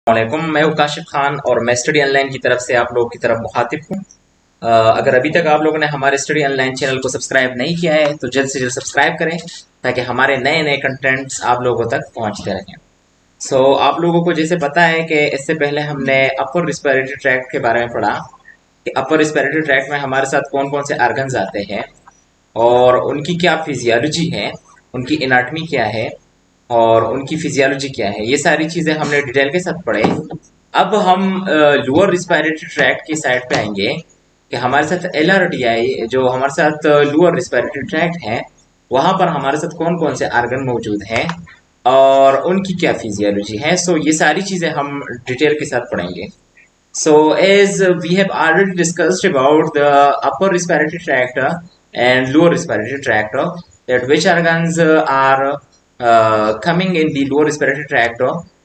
वालेकुम, मैं हूँ काशिफ खान और मैं स्टडी ऑनलाइन की तरफ से आप लोगों की तरफ मुखातिब हूँ। अगर अभी तक आप लोगों ने हमारे स्टडी ऑनलाइन चैनल को सब्सक्राइब नहीं किया है तो जल्द से जल्द सब्सक्राइब करें ताकि हमारे नए नए कंटेंट्स आप लोगों तक पहुँचते रहें। आप लोगों को जैसे पता है कि इससे पहले हमने अपर रिस्पिरेटरी ट्रैक्ट के बारे में पढ़ा कि अपर रिस्पिरेटरी ट्रैक्ट में हमारे साथ कौन कौन से आर्गन्स आते हैं और उनकी क्या फिजियोलॉजी है, उनकी एनाटमी क्या है और उनकी फिजियोलॉजी क्या है। ये सारी चीज़ें हमने डिटेल के साथ पढ़े। अब हम लोअर रिस्पिरेटरी ट्रैक्ट की साइड पे आएंगे कि हमारे साथ LRTI जो हमारे साथ लोअर रिस्पिरेटरी ट्रैक्ट है, वहाँ पर हमारे साथ कौन कौन से आर्गन मौजूद हैं और उनकी क्या फिजियोलॉजी है। ये सारी चीज़ें हम डिटेल के साथ पढ़ेंगे। As we have already discussed about the upper respiratory tract and lower respiratory tract, that which organs are coming in the lower respiratory tract.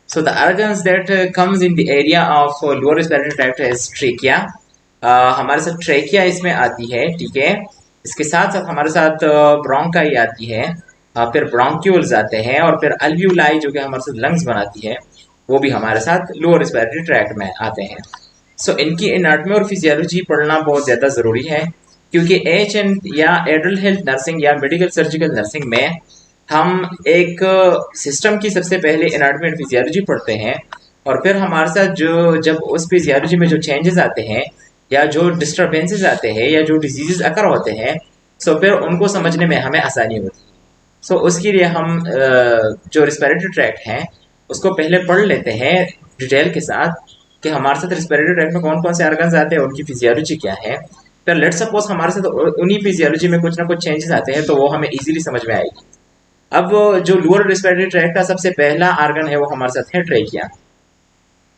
So the organs that comes in the area of lower respiratory tract is trachea. हमारे साथ trachea इसमें आती है, ठीक है। इसके साथ साथ हमारे साथ ब्रोंकाई आती है, फिर ब्रोंक्यूल्स आते हैं और फिर अल्व्यूलाई जो कि हमारे साथ लंग्स बनाती है, वो भी हमारे साथ लोअर रिस्पिरेटरी ट्रैक्ट में आते हैं। इनकी एनाटमी और फिजियोलॉजी पढ़ना बहुत ज़्यादा ज़रूरी है क्योंकि HN या एडल्ट हेल्थ नर्सिंग या मेडिकल सर्जिकल नर्सिंग में हम एक सिस्टम की सबसे पहले एनाटमी और फिजियोलॉजी पढ़ते हैं और फिर हमारे साथ जब उस फिजियोलॉजी में जो चेंजेस आते हैं या जो डिस्टर्बेंसेस आते हैं या जो डिजीजेस अकर होते हैं, फिर उनको समझने में हमें आसानी होती है। उसके लिए हम जो रिस्पिरेटरी ट्रैक्ट हैं उसको पहले पढ़ लेते हैं डिटेल के साथ कि हमारे साथ रिस्पिरेटरी ट्रैक्ट में कौन कौन से ऑर्गन्स आते हैं, उनकी फिजियोलॉजी क्या है। फिर लेट्स सपोज हमारे साथ उन्हीं फिजियोलॉजी में कुछ ना कुछ चेंजेस आते हैं तो वो हमें इजीली समझ में आएगी। अब जो लोअर रिस्पिरेटरी ट्रैक्ट का सबसे पहला ऑर्गन है वो हमारे साथ है ट्रेकिया।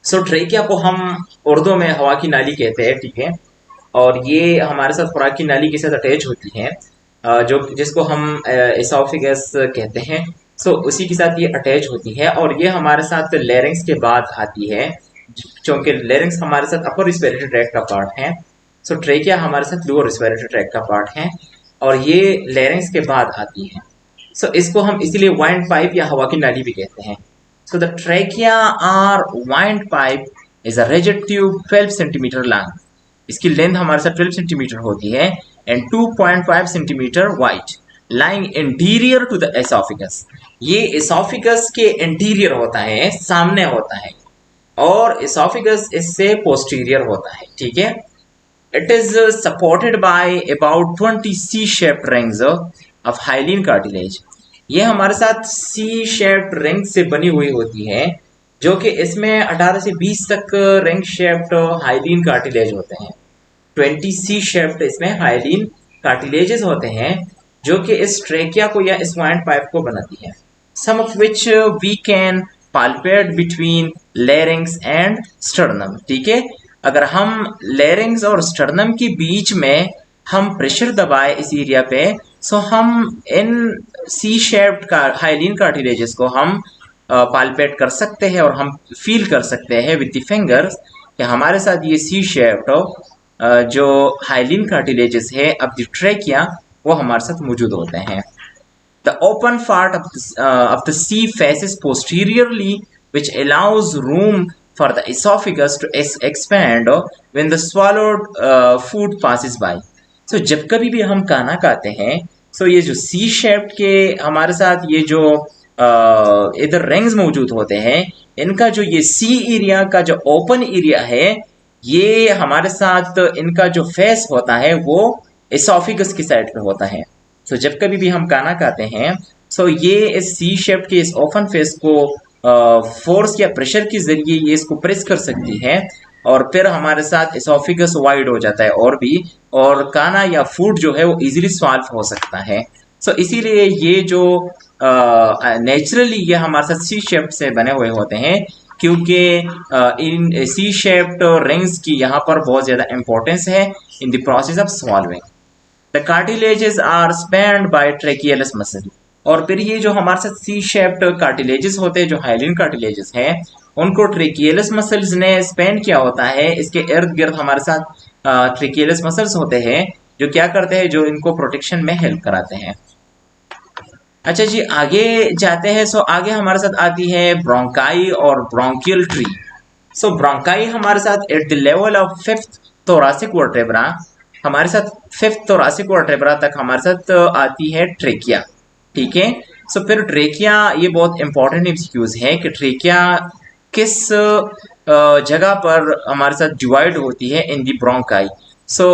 ट्रेकिया को हम उर्दू में हवा की नाली कहते हैं, ठीक है। और ये हमारे साथ खुराक की नाली के साथ अटैच होती है, जो जिसको हम एसोफेगस कहते हैं। उसी के साथ ये अटैच होती है और ये हमारे साथ लेरिंग्स के बाद आती है, क्योंकि लेरिंग्स हमारे साथ अपर रिस्पिरेटरी ट्रैक्ट का पार्ट है। ट्रेकिया हमारे साथ लोअर रिस्पिरेटरी ट्रैक्ट का पार्ट है और ये लेरिंग्स के बाद आती है। इसको हम इसीलिए वाइंड पाइप या हवा की नाली भी कहते हैं। The trachea or wind pipe is a rigid tube 12 centimetre long. इसकी लेंथ हमारे साथ 12 सेंटीमीटर होती है and 2.5 centimetre wide, lying interior to the oesophagus. ये एसोफिगस के इंटीरियर होता है, सामने होता है, और एसोफिगस इससे पोस्टीरियर होता है, ठीक है। It is supported by about 20 C shaped rings of hyaline cartilage. ये हमारे साथ सी शेप्ड रिंग से बनी हुई होती है, जो कि इसमें 18 से 20 तक रिंग शेप्ड हाइलिन कार्टिलेज होते हैं। 20 सी शेप्ड इसमें हाइलिन कार्टिलेजेस होते हैं जो कि इस ट्रेकिया को या इस वाइंड पाइप को बनाती है। Some of which we can palpate between larynx and sternum, ठीक है। अगर हम लेरिंग्स और स्टर्नम के बीच में हम प्रेशर दबाए इस एरिया पे, हम इन सी शेप्ड का हाइलिन कार्टिलेजेस को हम पाल्पेट कर सकते हैं और हम फील कर सकते हैं विद द फिंगर्स कि हमारे साथ ये सी शेप्ड जो हाइलिन कार्टिलेजेस है अब द ट्रेकिया वो हमारे साथ मौजूद होते हैं। The open part of the C faces posteriorly, which allows room for the esophagus to expand when the swallowed food passes by. जब कभी भी हम खाना खाते हैं, ये जो सी शेप्ड के हमारे साथ ये जो इधर रिंग्स मौजूद होते हैं, इनका जो ये सी एरिया का जो ओपन एरिया है, ये हमारे साथ इनका जो फेस होता है वो एसोफिगस की साइड पे होता है। जब कभी भी हम खाना खाते हैं, ये इस सी शेप के इस ओपन फेस को फोर्स या प्रेशर के जरिए ये इसको प्रेस कर सकती है और फिर हमारे साथ एसोफिगस वाइड हो जाता है और खाना या फूड जो है वो इजीली स्वाल्व हो सकता है। इसीलिए ये जो नेचुरली ये हमारे साथ सी शेप से बने हुए होते हैं, क्योंकि इन सी शेप्ड रिंग्स की यहाँ पर बहुत ज़्यादा इंपॉर्टेंस है in the process of swallowing. The cartilages are spanned by trachealis muscle. और फिर ये जो हमारे साथ सी शेप्ड कार्टिलेजेस होते हैं, जो हाइलिन कार्टिलेजेस हैं, उनको ट्रेकियलस मसल्स ने स्पैन किया होता है। इसके इर्द गिर्द हमारे साथ ट्रेकियलस मसल्स होते हैं जो क्या करते हैं, जो इनको प्रोटेक्शन में हेल्प कराते हैं। अच्छा जी, आगे जाते हैं। आगे हमारे साथ आती है ब्रोंकाई और ब्रोंकियल ट्री। सो ब्रोंकाई हमारे साथ at the level of fifth thoracic vertebra, हमारे साथ फिफ्थ थोरासिक वर्टेब्रा तक हमारे साथ आती है ट्रेकिया। ठीक है, सो फिर ट्रेकिया, ये बहुत इंपॉर्टेंट एमसीक्यूज है कि ट्रेकिया किस जगह पर हमारे साथ डिवाइड होती है इन दी ब्रोंकाई। सो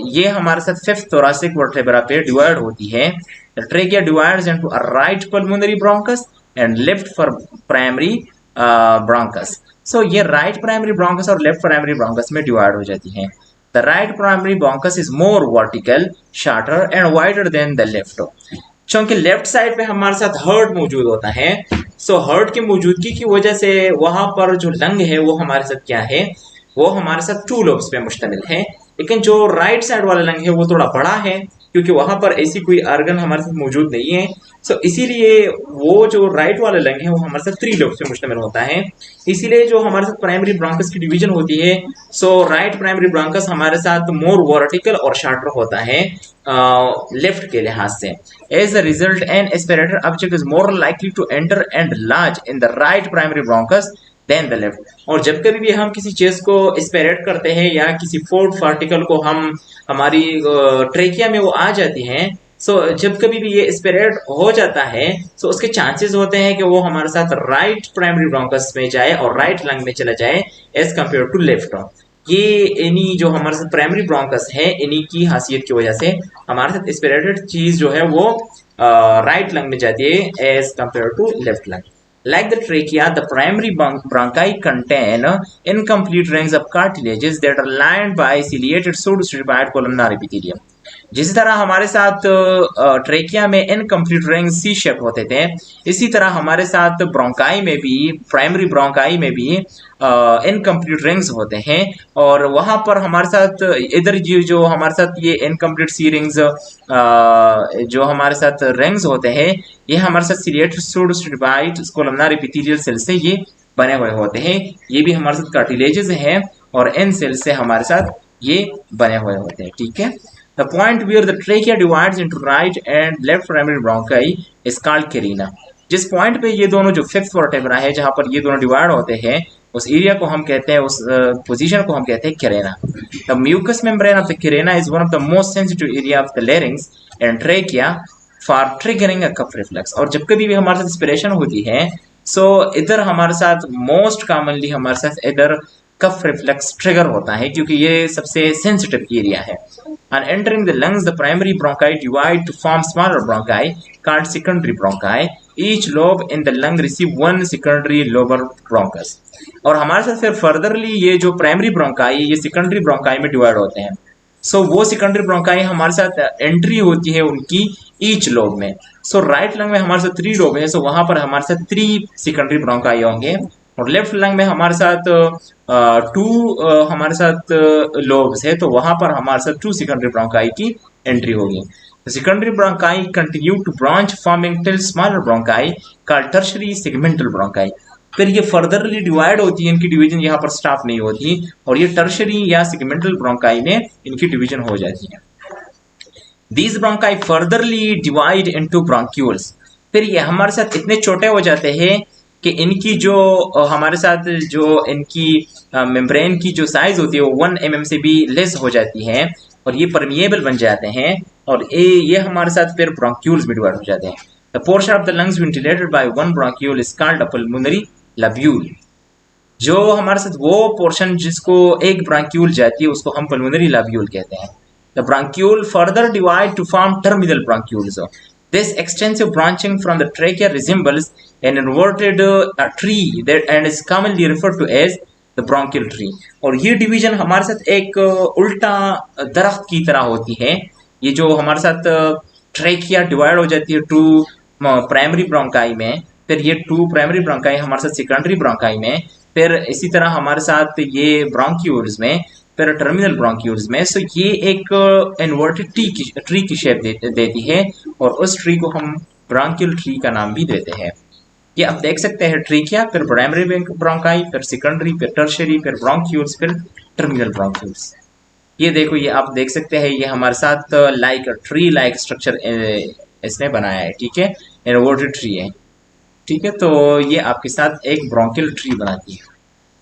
ये हमारे साथ फिफ्थ थोरासिक वर्टेब्रा पे डिवाइड होती है। Trachea divides into a right pulmonary bronchus and left for primary bronchus. So ये राइट प्राइमरी ब्रोंकस और लेफ्ट प्राइमरी ब्रोंकस में डिवाइड हो जाती है। The right primary bronchus is more vertical, shorter and wider than the left. क्योंकि left side पे हमारे साथ हर्ट मौजूद होता है, सो हर्ट की मौजूदगी की वजह से वहां पर जो लंग है वो हमारे साथ क्या है, वो हमारे साथ टू लोब्स पे मुश्तमिल है। लेकिन जो राइट साइड वाला लंग है वो थोड़ा बड़ा है, क्योंकि वहां पर ऐसी कोई आर्गन हमारे साथ मौजूद नहीं है। सो इसीलिए वो जो राइट वाला लंग है वो हमारे साथ थ्री लोब्स पे मुश्तमिल होता है। इसीलिए जो हमारे साथ प्राइमरी ब्रोंकस की डिवीजन होती है, सो राइट प्राइमरी ब्रोंकस हमारे साथ मोर वर्टिकल और शॉर्टर होता है लेफ्ट के लिहाज से। As a result an aspirated object is more likely to enter and large in the right primary bronchus than the left. और जब कभी भी हम किसी चीज को एस्पिरेट करते हैं या किसी फोर्थ पार्टिकल को हम हमारी ट्रेकिया में वो आ जाती हैं, सो जब कभी भी ये एस्पिरेट हो जाता है, सो उसके चांसेस होते हैं कि वो हमारे साथ राइट प्राइमरी ब्रोंकस में जाए और राइट लंग में चला जाए एज कम्पेयर टू लेफ्ट। ये इन्हीं जो हमारे साथ प्राइमरी ब्रोंकस है, इन्हीं की खासियत की वजह से हमारे साथ एस्पिरेटेड चीज जो है वो राइट लंग में जाती है as compared to left lung. Like the trachea, the primary bronchi contain incomplete rings of cartilages that are lined by ciliated pseudostratified columnar epithelium. जिस तरह हमारे साथ ट्रेकिया में इनकम्प्लीट रिंग सी शेप होते थे, इसी तरह हमारे साथ ब्रोंकाई में भी, प्राइमरी ब्रोंकाई में भी इनकम्प्लीट रिंग्स होते हैं। और वहां पर हमारे साथ इधर जो हमारे साथ ये इनकम्प्लीट सी रिंग्स जो हमारे साथ रिंग्स होते हैं, ये हमारे साथ ciliated pseudostratified columnar epithelial cell से ये बने हुए होते हैं। ये भी हमारे साथ कार्टिलेजेस हैं और इन सेल से हमारे साथ ये बने हुए होते हैं। ठीक है, the point where the trachea divides into right and left primary bronchi is called carina. जिस पॉइंट पे ये दोनों जो फिफ्थ वर्टेब्रा है जहां पर ये दोनों डिवाइड होते हैं, उस एरिया को हम कहते हैं, उस पोजीशन को हम कहते हैं carina. The mucous membrane of the carina is one of the most sensitive area of the larynx and trachea for triggering a cough reflex. और जब कभी भी हमारे साथ इंस्पिरेशन होती है, सो इधर हमारे साथ मोस्ट कॉमनली हमारे साथ इधर कफ रिफ्लेक्स ट्रिगर होता है, क्योंकि ये सबसे सेंसिटिव एरिया है। On entering the lungs, the primary bronchi divide to form smaller bronchi called secondary bronchi. Each lobe in the lung receive one secondary lobar bronchus. और हमारे साथ फिर फर्दरली ये जो प्राइमरी ब्रोंकाई ये सेकेंडरी ब्रोंकाई में divide होते हैं। सो वो सेकेंडरी ब्रोंकाई हमारे साथ एंट्री होती है उनकी ईच लोब में। सो राइट लंग में हमारे साथ थ्री लोब है, सो वहां पर हमारे साथ थ्री सेकेंडरी ब्रोंकाई होंगे। और लेफ्ट लंग में हमारे साथ टू हमारे साथ लोब्स है, तो वहां पर हमारे साथ टू सेकेंडरी ब्रोंकाई की एंट्री होगी। Secondary bronchi continue to branch forming till smaller bronchi called tertiary segmental bronchi. फिर ये फर्दरली डिवाइड होती है, इनकी डिवीजन यहाँ पर स्टॉप नहीं होती और ये टर्शियरी या सेगमेंटल ब्रोंकाई में इनकी डिवीजन हो जाती है। These bronchi furtherly divide into bronchioles. फिर ये हमारे साथ इतने छोटे हो जाते हैं कि इनकी जो हमारे साथ जो इनकी मेम्ब्रेन की जो साइज होती है वो 1 mm से भी लेस हो जाती है और ये परमिएबल बन जाते हैं और ये हमारे साथ फिर ब्रोंक्यूल्स में डिवाइड हो जाते हैं। The portion of the lungs ventilated by one bronchiole is called a pulmonary lobule. जो हमारे साथ वो पोर्शन जिसको एक ब्रोंक्यूल जाती है उसको हम पल्मोनरी लब्यूल कहते हैं। The bronchiole further divide to form terminal bronchioles. This extensive branching from the trachea resembles an inverted tree that and is commonly referred to as the bronchial tree. और ये डिवीजन हमारे साथ एक उल्टा दरख्त की तरह होती है। ये जो हमारे साथ ट्रेकिया डिवाइड हो जाती है टू प्राइमरी ब्रोंकाई में, फिर ये टू प्राइमरी ब्रोंकाई हमारे साथ सेकेंडरी ब्रोंकाई में, फिर इसी तरह हमारे साथ ये ब्रोंक्यूल्स में, फिर टर्मिनल ब्रोंक्यूल्स में। सो ये एक इन्वर्टेड ट्री की शेप देती है और उस ट्री को हम ब्रोंकियल ट्री का नाम भी देते हैं। ये आप देख सकते हैं ट्रेकिया, फिर प्राइमरी ब्रोंकाई, फिर सेकेंडरी, फिर टर्शियरी, फिर ब्रोंक्यूल्स, फिर टर्मिनल ब्रोंक्यूल्स। ये देखो, ये आप देख सकते हैं, ये हमारे साथ लाइक ट्री लाइक स्ट्रक्चर इसने बनाया है। ठीक है, इन्वर्टेड ट्री है। ठीक है, तो ये आपके साथ एक ब्रोंकियल ट्री बनाती है।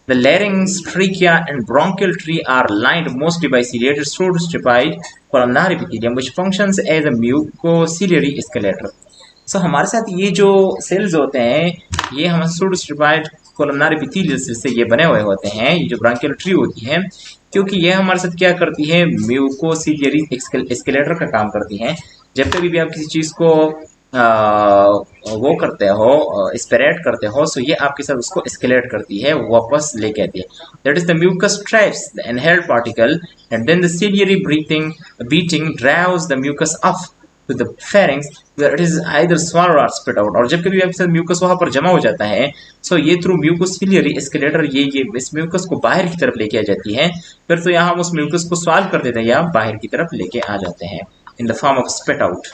The larynx, trachea, and bronchial tree are lined mostly by ciliated pseudostratified columnar epithelium, which functions as a mucociliary escalator. So हमारे साथ ये जो सेल्स होते हैं, ये हमारे pseudostratified columnar epithelial से ये बने हुए होते हैं, ये जो ब्रांकियल ट्री होती है, क्योंकि ये हमारे साथ क्या करती है, म्यूकोसिलियरी एस्केलेटर का काम करती है। जब कभी भी आप किसी चीज को वो करते हो, स्प्रेड करते हो, सो ये आपके साथ उसको एस्केलेट करती है, वापस लेके आती है। That is the mucus traps the inhaled particle and then the ciliary beating drives the mucus up to the pharynx where it is either swallowed or spit out। और जब कभी आपके साथ म्यूकस वहां पर जमा हो जाता है, सो ये थ्रू म्यूकोसिलियरी एस्केलेटर ये इस म्यूकस को बाहर की तरफ लेके आ जाती है। फिर तो यहाँ हम उस म्यूकस को स्वाल्व कर देते हैं या बाहर की तरफ लेके आ जाते हैं in the form of spit out.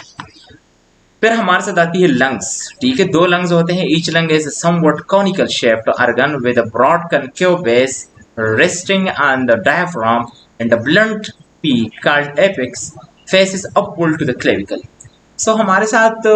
फिर हमारे साथ आती है लंग्स। ठीक है, दो लंग्स होते हैं। Each lung is somewhat conical shaped organ with a broad concave base resting on the diaphragm and the blunt peak called apex faces upward to the clavicle. So हमारे साथ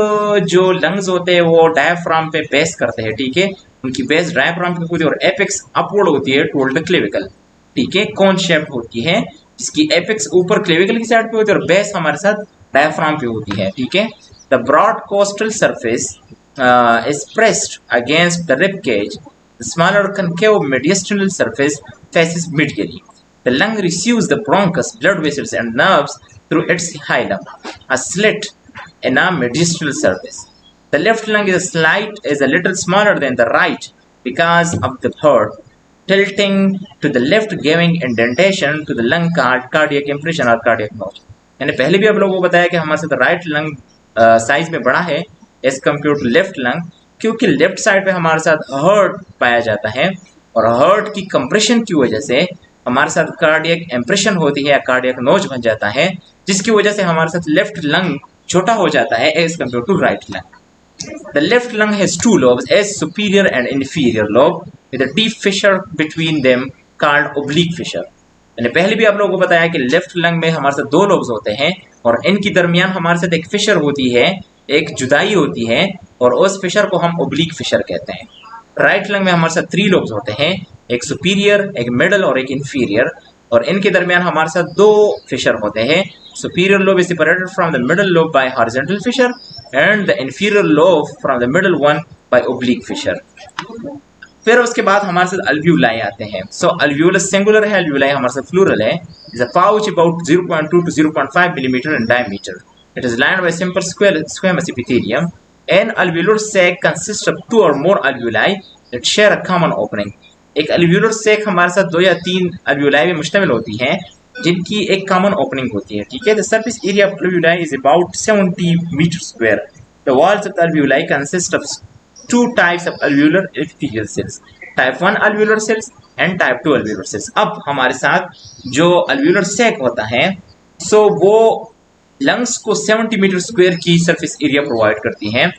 जो लंग्स होते हैं वो डायफ्राम पे base करते हैं। ठीक है, उनकी बेस डायफ्राम पे होती है और एपेक्स अपवर्ड होती है टुवर्ड द क्लेविकल। ठीक है, कोन शेप्ड होती है, जिसकी एपेक्स ऊपर क्लेविकल की साइड पे होती है और बेस हमारे साथ डायफ्राम पे होती है। ठीक है, the broad costal surface is pressed against the rib cage. The smaller concave mediastinal surface faces medially. The lung receives the bronchus, blood vessels, and nerves through its hilum, a slit in a mediastinal surface. The left lung is a little smaller than the right because of the heart tilting to the left, giving indentation to the lung called cardiac impression or cardiac notch. मैंने पहले भी आप लोगों को बताया कि हमारे साथ राइट लंग साइज में बड़ा है as compared to left lung, क्योंकि लेफ्ट साइड पे हमारे साथ हर्ट पाया जाता है और हर्ट की कंप्रेशन की वजह से हमारे साथ कार्डियक इंप्रेशन होती है या कार्डियक नोच बन जाता है, जिसकी वजह से हमारे साथ लेफ्ट लंग छोटा हो जाता है as compared to right lung. The left lung has two lobes, as superior and inferior lobe with a deep fissure between them called oblique fissure। मैंने पहले भी आप लोगों को बताया कि लेफ्ट लंग में हमारे साथ दो लोब्स होते हैं और इनकी दरमियान हमारे साथ एक फिशर होती है, एक जुदाई होती है और उस फिशर को हम ओब्लिक फिशर कहते हैं। राइट लंग में हमारे साथ थ्री लोब्स होते हैं, एक सुपीरियर, एक मिडल और एक इंफीरियर, और इनके दरमियान हमारे साथ दो फिशर होते हैं। Superior lobe is separated from the middle lobe by horizontal fissure and the inferior lobe from the middle one by oblique fissure. फिर उसके बाद हमारे साथ अल्व्यूलाई आते हैं। सो अल्व्यूलस सिंगुलर है, अल्व्यूलाई हमारे साथ प्लूरल है। Is a pouch about 0.2 to 0.5 millimeter in diameter. It is lined by simple squamous epithelium. An alveolar sac consists of two or more alveoli that share a common opening. एक alveolar sac हमारे साथ दो या तीन alveoli में मुश्तमिल होती है जिनकी एक कॉमन ओपनिंग होती है। ठीक है, the surface area of alveoli is about 70 meters square. The walls of the alveoli consist of two types of alveolar epithelial cells, type 1 alveolar cells and type 2 alveolar cells। अब हमारे साथ जो alveolar sac होता है, सो वो lungs को 70 metre square की surface area provide करती हैं,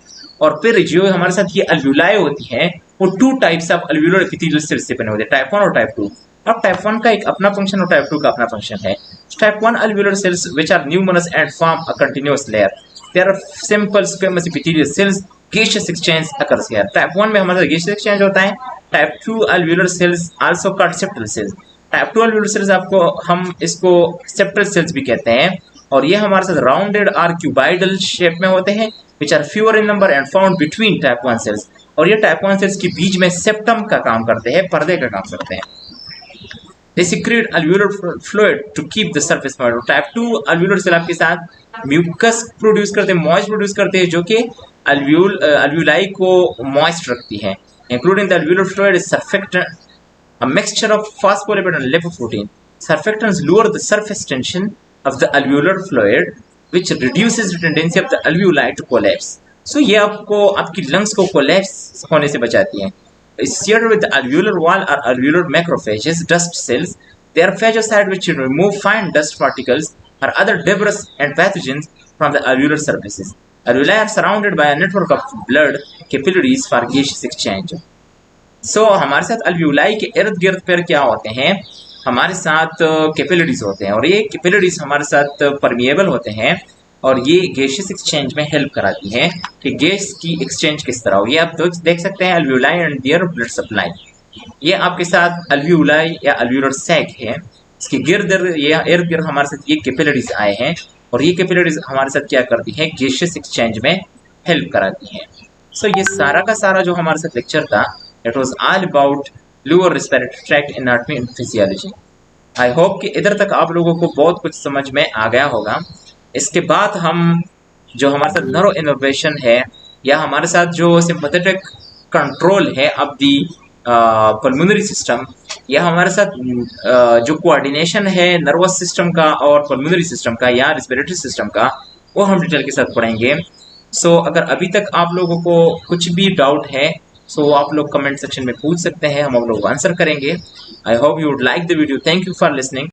और फिर जो हमारे साथ ये alveoli होती है वो two types of alveolar epithelial cells से बने होते हैं, टाइप 1 और टाइप 2। अब टाइप 1 का एक अपना फंक्शन और टाइप 2 का अपना फंक्शन है। Type 1 alveolar cells which are numerous and form a continuous layer, they are simple squamous epithelial cells। gaseous exchange occurs here। Type 1 में हमारे gaseous exchange होता है। Type 2 alveolar cells also called septal cells। Type 2 alveolar cells आपको हम इसको septal cells भी कहते हैं, और ये हमारे साथ राउंडेड और क्यूबाइडल शेप में होते हैं, which are fewer in number and found between type 1 cells। और ये टाइप 1 cells के बीच में सेप्टम का काम करते हैं, पर्दे का काम करते हैं। They secrete alveolar fluid to keep the surface moist। Type 2 alveolar cell आपके साथ म्यूकस प्रोड्यूस करते हैं, मॉइस्ट प्रोड्यूस करते हैं, जो कि alveoli को मॉइस्ट रखती है। Including the alveolar fluid is surfactant, a mixture of phospholipid and lipoprotein। Surfactants lower the surface tension of the alveolar fluid, which reduces the tendency of the alveoli to collapse। So ये आपको आपकी lungs को collapse होने से बचाती हैं। Seared with the alveolar wall are alveolar macrophages, dust cells। They are phagocytes which remove fine dust particles or other debris and pathogens from the alveolar surfaces। Alveoli are surrounded by a network of blood capillaries for gaseous exchange। So हमारे साथ alveoli के इर्द गिर्द पर क्या होते हैं, हमारे साथ कैपिलरीज होते हैं, और ये कैपिलरीज हमारे साथ परमिएबल होते हैं और ये गैसियस एक्सचेंज में हेल्प कराती है कि गैस की एक्सचेंज किस तरह हो। ये आप देख सकते हैं alveoli and their blood supply. ये आपके साथ अल्वियोलाई या अल्वियोलर सैक है, इसके गिर्द या इर्द गिर्द हमारे साथ ये कैपिलरीज आए हैं और ये कैपिलरीज हमारे साथ क्या करती हैं, गैसियस एक्सचेंज में हेल्प कराती हैं। सो ये सारा का सारा जो हमारे साथ लेक्चर था, it was all about lower respiratory tract anatomy and physiology. I hope कि इधर तक आप लोगों को बहुत कुछ समझ में आ गया होगा। इसके बाद हम जो हमारे साथ नर्व इनर्वेशन है या हमारे साथ जो सिंपैथेटिक कंट्रोल है ऑफ दी पल्मोनरी सिस्टम, या हमारे साथ जो कोऑर्डिनेशन है नर्वस सिस्टम का और पल्मोनरी सिस्टम का या रेस्पिरेटरी सिस्टम का, वो हम डिटेल के साथ पढ़ेंगे। सो अगर अभी तक आप लोगों को कुछ भी डाउट है सो आप लोग कमेंट सेक्शन में पूछ सकते हैं, हम आप लोग आंसर करेंगे। I hope you would like the video. Thank you for listening.